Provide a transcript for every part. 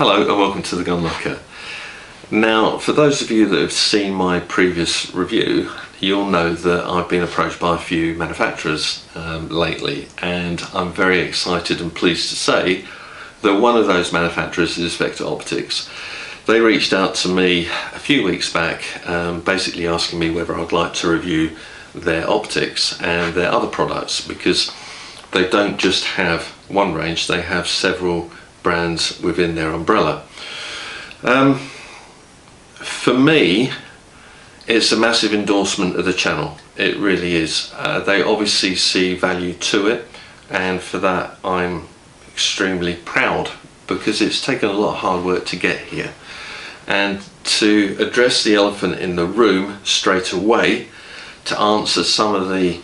Hello and welcome to theGunLocker. Now, for those of you that have seen my previous review, you'll know that I've been approached by a few manufacturers lately, and I'm very excited and pleased to say that one of those manufacturers is Vector Optics. They reached out to me a few weeks back, basically asking me whether I'd like to review their optics and their other products, because they don't just have one range, they have several brands within their umbrella. For me, it's a massive endorsement of the channel. It really is. They obviously see value to it, and for that I'm extremely proud, because it's taken a lot of hard work to get here. And to address the elephant in the room straight away, to answer some of the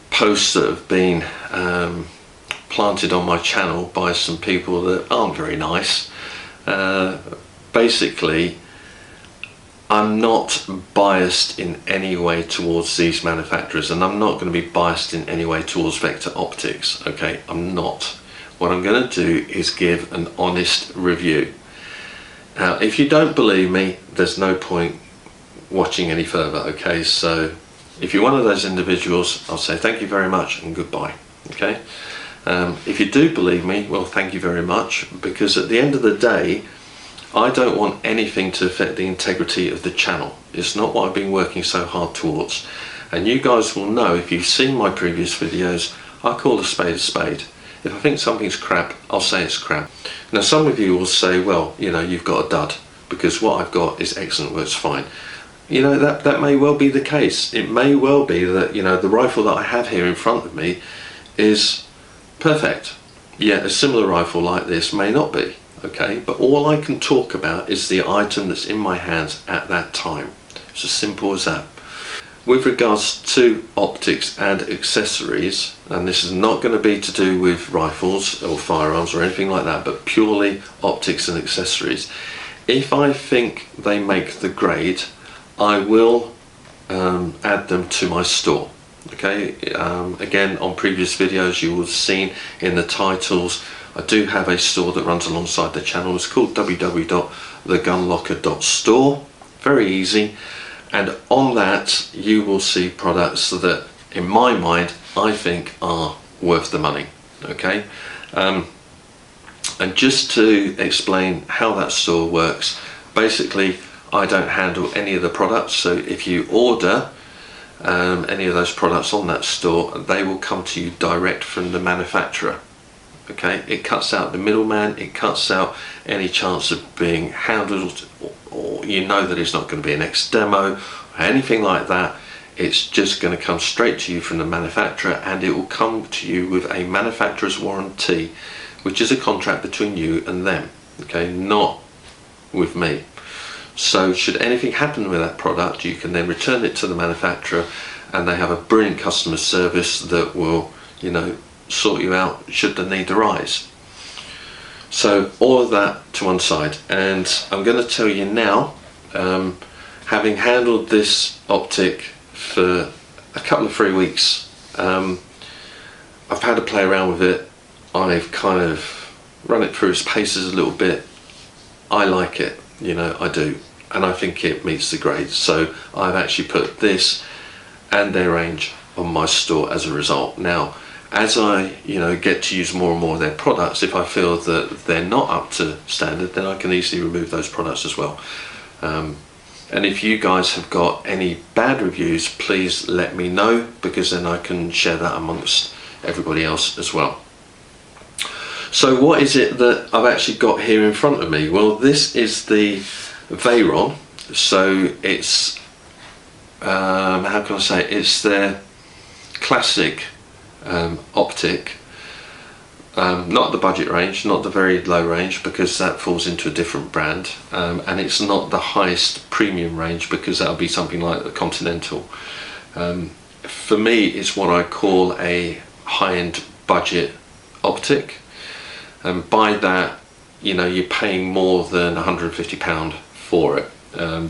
posts that have been planted on my channel by some people that aren't very nice. Basically, I'm not biased in any way towards these manufacturers, and I'm not going to be biased in any way towards Vector Optics. Okay, I'm not. What I'm going to do is give an honest review. Now, if you don't believe me, there's no point watching any further. Okay, so if you're one of those individuals, I'll say thank you very much and goodbye. Okay. If you do believe me, well, thank you very much, because at the end of the day, I don't want anything to affect the integrity of the channel. It's not what I've been working so hard towards. And you guys will know, if you've seen my previous videos, I call a spade a spade. If I think something's crap, I'll say it's crap. Now, some of you will say, well, you know, you've got a dud, because what I've got is excellent, well, it's fine. You know, that may well be the case. It may well be that, you know, the rifle that I have here in front of me is perfect, yet a similar rifle like this may not be. Okay, but all I can talk about is the item that's in my hands at that time. It's as simple as that. With regards to optics and accessories, and this is not going to be to do with rifles or firearms or anything like that, but purely optics and accessories, if I think they make the grade, I will add them to my store. Okay, again, on previous videos you will have seen in the titles, I do have a store that runs alongside the channel. It's called www.thegunlocker.store. Very easy, and on that you will see products that, in my mind, I think are worth the money. Okay, and just to explain how that store works, basically I don't handle any of the products, so if you order any of those products on that store, they will come to you direct from the manufacturer. Okay, it cuts out the middleman, it cuts out any chance of being handled, or you know that it's not going to be an ex-demo or anything like that. It's just going to come straight to you from the manufacturer, and it will come to you with a manufacturer's warranty, which is a contract between you and them. Okay, not with me. So should anything happen with that product, you can then return it to the manufacturer, and they have a brilliant customer service that will, you know, sort you out should the need arise. So all of that to one side, and I'm going to tell you now, having handled this optic for a couple of 3 weeks, I've had to play around with it. I've kind of run it through its paces a little bit. I like it, you know, I do, and I think it meets the grade. So I've actually put this and their range on my store as a result. Now, as I, you know, get to use more and more of their products, if I feel that they're not up to standard, then I can easily remove those products as well. And if you guys have got any bad reviews, please let me know, because then I can share that amongst everybody else as well. So what is it that I've actually got here in front of me? Well, this is the Veyron. So it's, how can I say it? It's their classic optic, not the budget range, not the very low range, because that falls into a different brand, and it's not the highest premium range, because that'll be something like the Continental. For me, it's what I call a high-end budget optic, and by that, you know, you're paying more than £150 for it.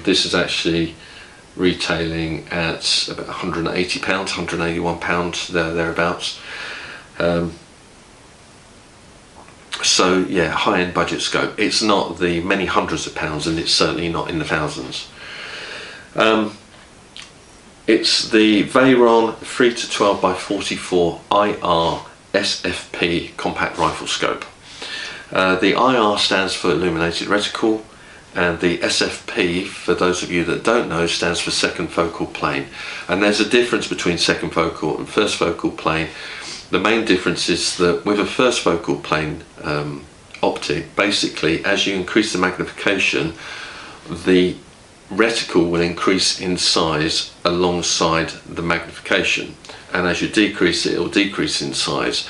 This is actually retailing at about £180, £181 thereabouts. So yeah, high-end budget scope. It's not the many hundreds of pounds, and it's certainly not in the thousands. It's the Veyron 3 to 12 by 44 IR SFP compact rifle scope. The IR stands for illuminated reticle, and the SFP, for those of you that don't know, stands for second focal plane. And there's a difference between second focal and first focal plane. The main difference is that with a first focal plane optic, basically as you increase the magnification, the reticle will increase in size alongside the magnification, and as you decrease it, it will decrease in size.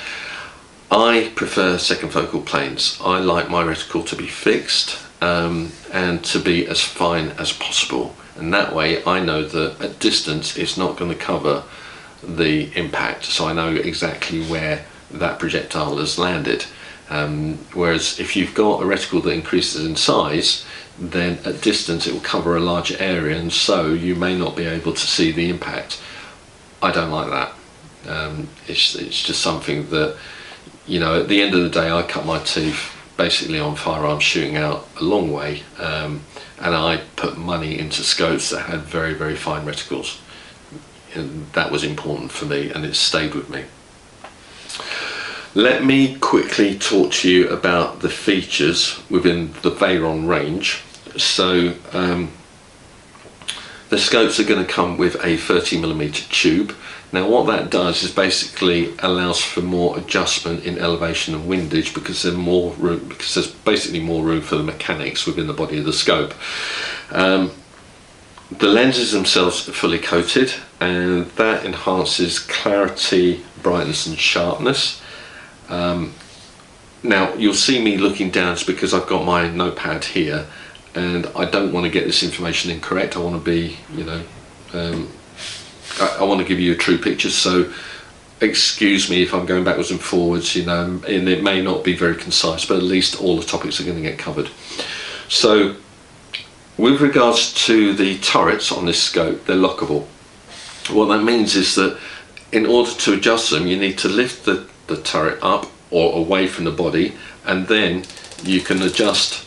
I prefer second focal planes. I like my reticle to be fixed and to be as fine as possible, and that way I know that at distance it's not going to cover the impact, so I know exactly where that projectile has landed. Whereas if you've got a reticle that increases in size, then at distance it will cover a larger area, and so you may not be able to see the impact. I don't like that. It's just something that, you know, at the end of the day I cut my teeth basically on firearms shooting out a long way, and I put money into scopes that had very, very fine reticles, and that was important for me, and it stayed with me. Let me quickly talk to you about the features within the Veyron range. So the scopes are going to come with a 30mm tube. Now what that does is basically allows for more adjustment in elevation and windage, because there's more room, because there's basically more room for the mechanics within the body of the scope. The lenses themselves are fully coated, and that enhances clarity, brightness and sharpness. Now you'll see me looking down, it's because I've got my notepad here and I don't want to get this information incorrect. I want to be, you know, I want to give you a true picture, so excuse me if I'm going backwards and forwards, you know, and it may not be very concise, but at least all the topics are going to get covered. So with regards to the turrets on this scope, they're lockable. What that means is that in order to adjust them, you need to lift the turret up or away from the body, and then you can adjust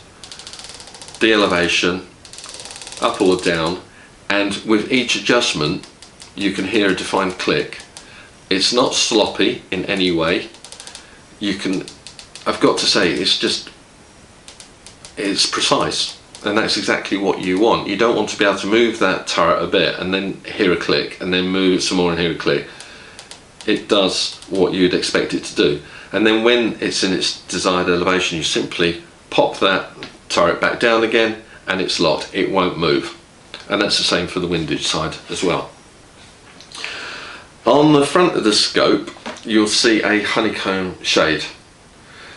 the elevation up or down, and with each adjustment you can hear a defined click. It's not sloppy in any way. You can, I've got to say, it's precise, and that's exactly what you want. You don't want to be able to move that turret a bit and then hear a click, and then move some more and hear a click. It does what you'd expect it to do, and then when it's in its desired elevation, you simply pop that turret back down again and it's locked. It won't move, and that's the same for the windage side as well. On the front of the scope you'll see a honeycomb shade.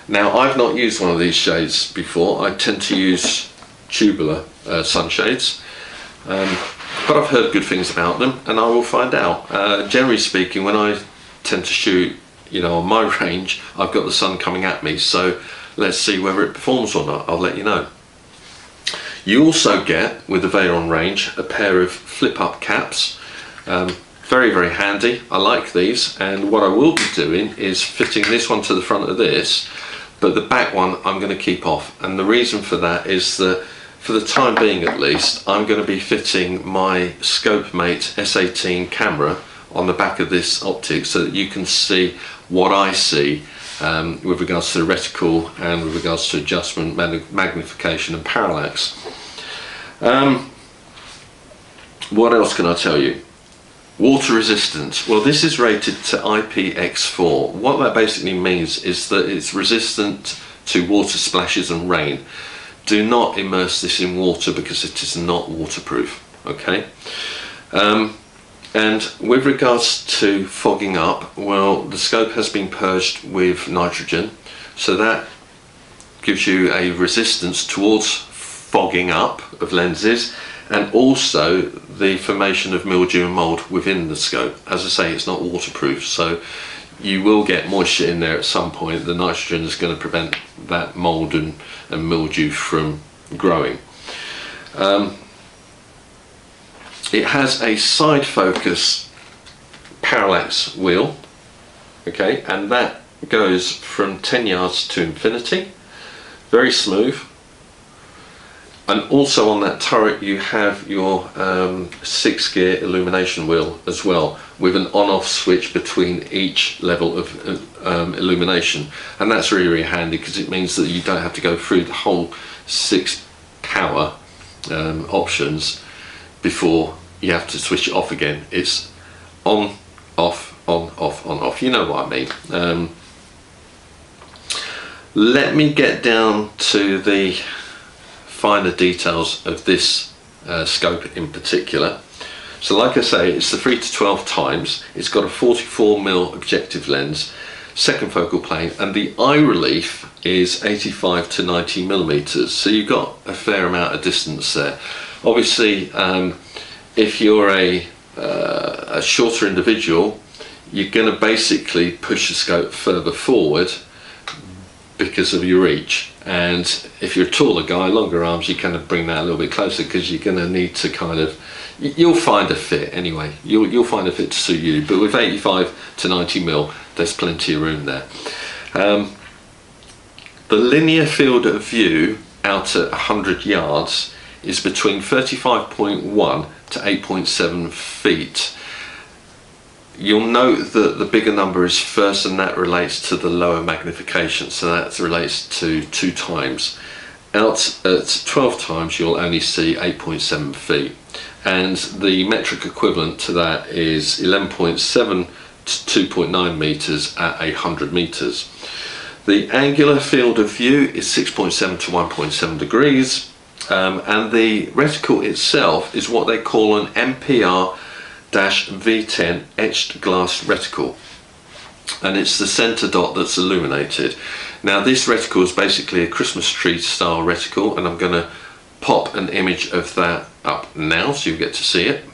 Now I've not used one of these shades before. I tend to use tubular sunshades, but I've heard good things about them, and I will find out. Generally speaking, when I tend to shoot, you know, on my range, I've got the sun coming at me, so let's see whether it performs or not. I'll let you know. You also get, with the Veyron range, a pair of flip-up caps. Very, very handy. I like these, and what I will be doing is fitting this one to the front of this, but the back one I'm going to keep off, and the reason for that is that for the time being at least, I'm going to be fitting my ScopeMate S18 camera on the back of this optic so that you can see what I see with regards to the reticle and with regards to adjustment, magnification and parallax. What else can I tell you? Water resistance. Well, this is rated to IPX4. What that basically means is that it's resistant to water splashes and rain. Do not immerse this in water because it is not waterproof, okay? And with regards to fogging up, well, the scope has been purged with nitrogen, so that gives you a resistance towards fogging up of lenses, and also the formation of mildew and mold within the scope. As I say, it's not waterproof, so you will get moisture in there at some point. The nitrogen is going to prevent that mold and mildew from growing. It has a side focus parallax wheel, okay, and that goes from 10 yards to infinity, very smooth. And also on that turret you have your 6-gear illumination wheel as well, with an on-off switch between each level of illumination, and that's really, really handy because it means that you don't have to go through the whole 6 power options before you have to switch it off again. It's on, off, on, off, on, off. You know what I mean. Let me get down to the finer details of this scope in particular. So like I say, it's the 3 to 12 times. It's got a 44mm objective lens, second focal plane, and the eye relief is 85 to 90mm. So you've got a fair amount of distance there. Obviously, if you're a shorter individual, you're going to basically push the scope further forward because of your reach, and if you're a taller guy, longer arms, you kind of bring that a little bit closer because you're going to need to kind of, you'll find a fit anyway, you'll find a fit to suit you, but with 85 to 90mm there's plenty of room there. The linear field of view out at 100 yards is between 35.1 to 8.7 feet. You'll note that the bigger number is first, and that relates to the lower magnification, so that relates to 2 times. Out at 12 times you'll only see 8.7 feet, and the metric equivalent to that is 11.7 to 2.9 meters at 100 meters. The angular field of view is 6.7 to 1.7 degrees, and the reticle itself is what they call an MPR V10 etched glass reticle, and it's the center dot that's illuminated. Now this reticle is basically a Christmas tree style reticle, and I'm going to pop an image of that up now so you'll get to see it,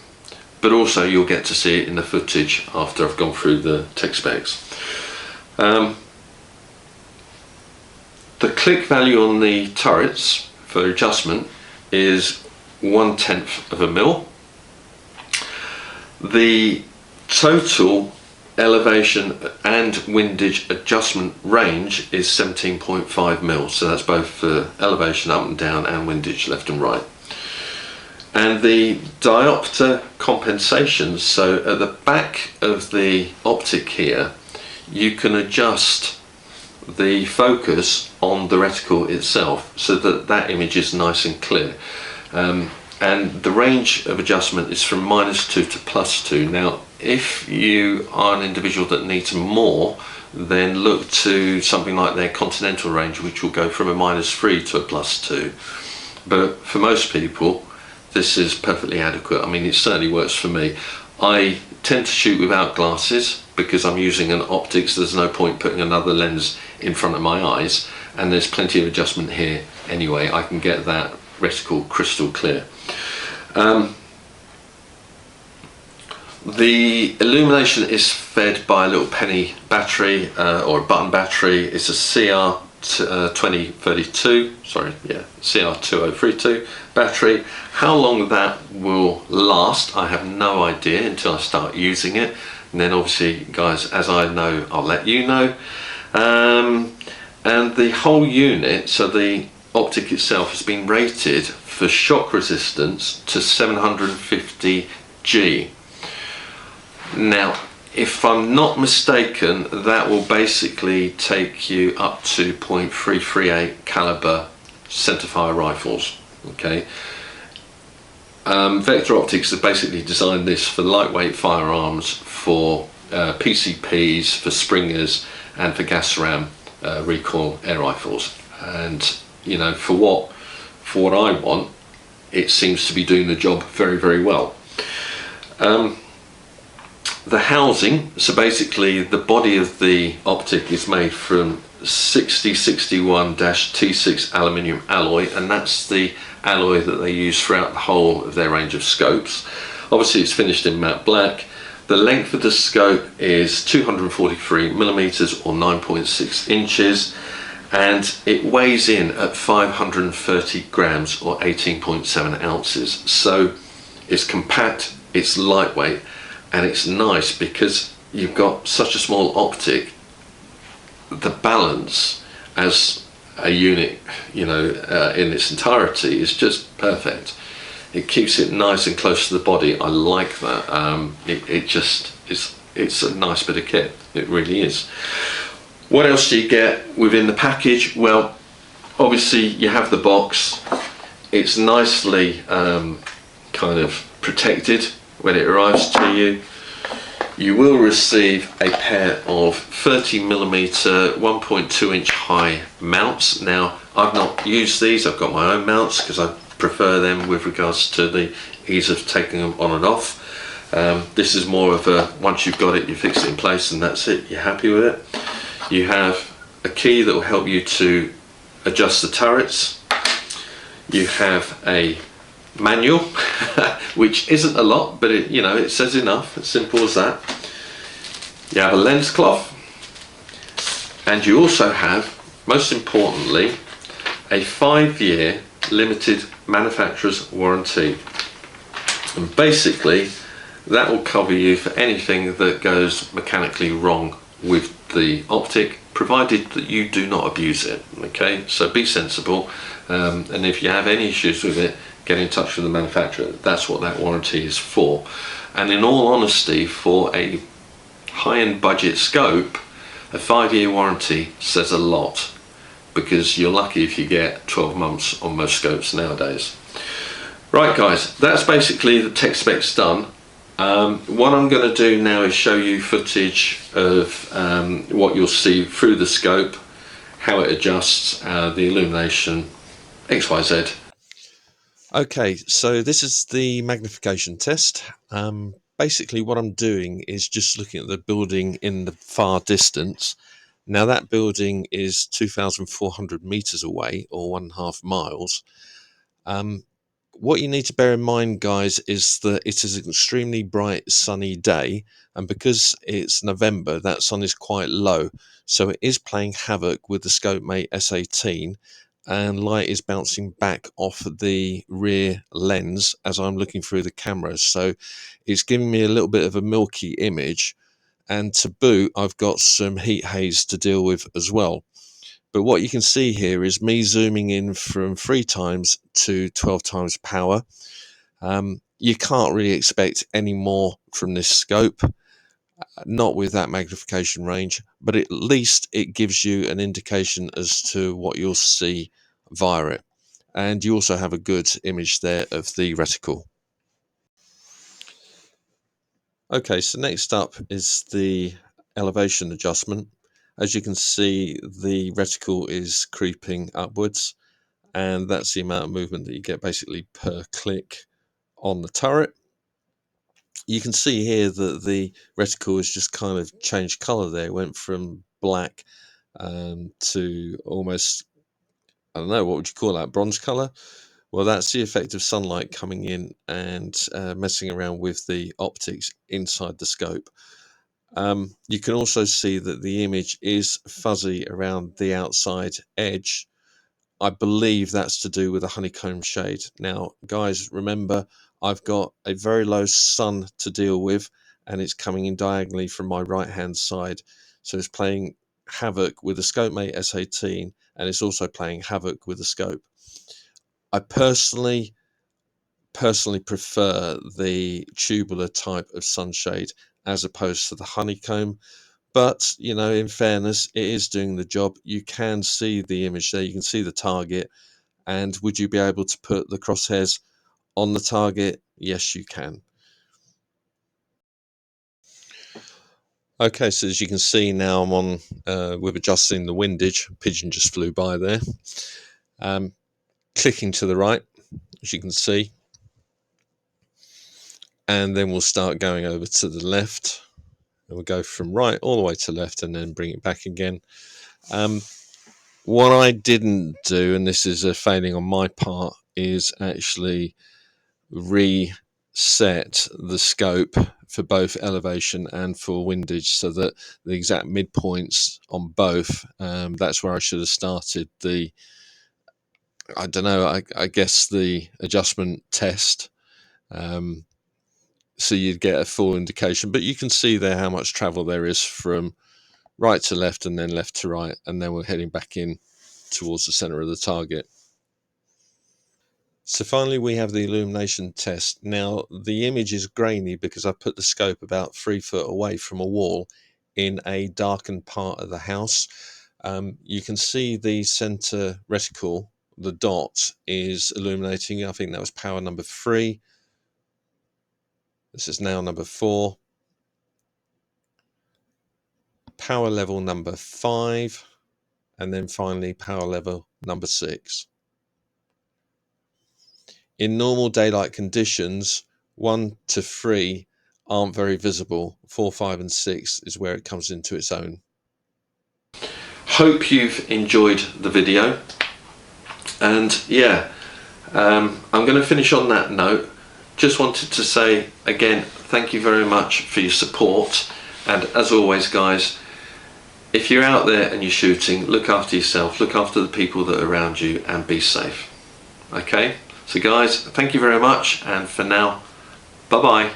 but also you'll get to see it in the footage after I've gone through the tech specs. The click value on the turrets for adjustment is 1/10 of a mil. The total elevation and windage adjustment range is 17.5 mil, so that's both for elevation up and down and windage left and right. And the diopter compensations, so at the back of the optic here you can adjust the focus on the reticle itself so that that image is nice and clear. And the range of adjustment is from -2 to +2. Now if you are an individual that needs more, then look to something like their Continental range, which will go from a -3 to a +2. But for most people this is perfectly adequate. I mean, it certainly works for me. I tend to shoot without glasses because I'm using an optics. There's no point putting another lens in front of my eyes, and there's plenty of adjustment here anyway. I can get that reticle crystal clear. The illumination is fed by a little penny battery or a button battery. It's a CR2032 battery. How long that will last, I have no idea until I start using it, and then obviously, guys, as I know, I'll let you know. And the whole unit, so the optic itself, has been rated for shock resistance to 750 G. Now if I'm not mistaken, that will basically take you up to .338 caliber centerfire rifles. Okay, Vector Optics have basically designed this for lightweight firearms, for PCPs, for Springers, and for gas ram recoil air rifles. And you know, for what I want, it seems to be doing the job very, very well. The housing, so basically the body of the optic is made from 6061-T6 aluminium alloy, and that's the alloy that they use throughout the whole of their range of scopes. Obviously it's finished in matte black. The length of the scope is 243mm or 9.6 inches, and it weighs in at 530 grams or 18.7 ounces. So it's compact, it's lightweight, and it's nice because you've got such a small optic the balance as a unit, you know, in its entirety is just perfect. It keeps it nice and close to the body. I like that. It just is. It's a nice bit of kit. It really is. What else do you get within the package? Well, obviously you have the box. It's nicely kind of protected when it arrives to you. You will receive a pair of 30mm 1.2 inch high mounts. Now, I've not used these. I've got my own mounts because I prefer them with regards to the ease of taking them on and off. This is more of a, once you've got it, you fix it in place and that's it, you're happy with it. You have a key that will help you to adjust the turrets. You have a manual, which isn't a lot, but it, you know, it says enough. It's simple as that. You have a lens cloth, and you also have, most importantly, a 5-year limited manufacturer's warranty. And basically, that will cover you for anything that goes mechanically wrong with the optic, provided that you do not abuse it. Okay, so be sensible, and if you have any issues with it, get in touch with the manufacturer. That's what that warranty is for. And in all honesty, for a high-end budget scope, a 5-year warranty says a lot, because you're lucky if you get 12 months on most scopes nowadays. Right guys, that's basically the tech specs done. What I'm going to do now is show you footage of what you'll see through the scope, how it adjusts, the illumination, XYZ. Okay, so this is the magnification test. Basically what I'm doing is just looking at the building in the far distance. Now that building is 2,400 meters away, or 1.5 miles. What you need to bear in mind, guys, is that it is an extremely bright sunny day, and because it's November, that sun is quite low, so it is playing havoc with the ScopeMate S18, and light is bouncing back off the rear lens as I'm looking through the camera, so it's giving me a little bit of a milky image, and to boot I've got some heat haze to deal with as well. But what you can see here is me zooming in from 3 times to 12 times power. You can't really expect any more from this scope, not with that magnification range, but at least it gives you an indication as to what you'll see via it. And you also have a good image there of the reticle. Okay, so next up is the elevation adjustment. As you can see, the reticle is creeping upwards, and that's the amount of movement that you get basically per click on the turret. You can see here that the reticle has just kind of changed color there. It went from black to almost, I don't know, what would you call that, bronze color? Well, that's the effect of sunlight coming in and messing around with the optics inside the scope. You can also see that the image is fuzzy around the outside edge. I believe that's to do with a honeycomb shade. Now, guys, remember, I've got a very low sun to deal with, and it's coming in diagonally from my right-hand side. So it's playing havoc with the ScopeMate S18, and it's also playing havoc with the scope. I personally prefer the tubular type of sunshade as opposed to the honeycomb. But, you know, in fairness, it is doing the job. You can see the image there. You can see the target. And would you be able to put the crosshairs on the target? Yes, you can. Okay, so as you can see now, I'm on with adjusting the windage. Pigeon just flew by there. Clicking to the right, as you can see. And then we'll start going over to the left. And we'll go from right all the way to left and then bring it back again. What I didn't do, and this is a failing on my part, is actually reset the scope for both elevation and for windage so that the exact midpoints on both, that's where I should have started the, I don't know, I guess the adjustment test. So you'd get a full indication, but you can see there how much travel there is from right to left and then left to right, and then we're heading back in towards the center of the target. So finally we have the illumination test. Now the image is grainy because I put the scope about 3 foot away from a wall in a darkened part of the house. You can see the center reticle, the dot, is illuminating. I think that was power number 3. This is now number 4. Power level number 5. And then finally power level number 6. In normal daylight conditions, 1 to 3 aren't very visible. 4, 5 and 6 is where it comes into its own. Hope you've enjoyed the video, and yeah, I'm going to finish on that note. Just wanted to say again, thank you very much for your support, and as always guys, if you're out there and you're shooting, look after yourself, look after the people that are around you, and be safe. Okay, so guys, thank you very much, and for now, bye bye.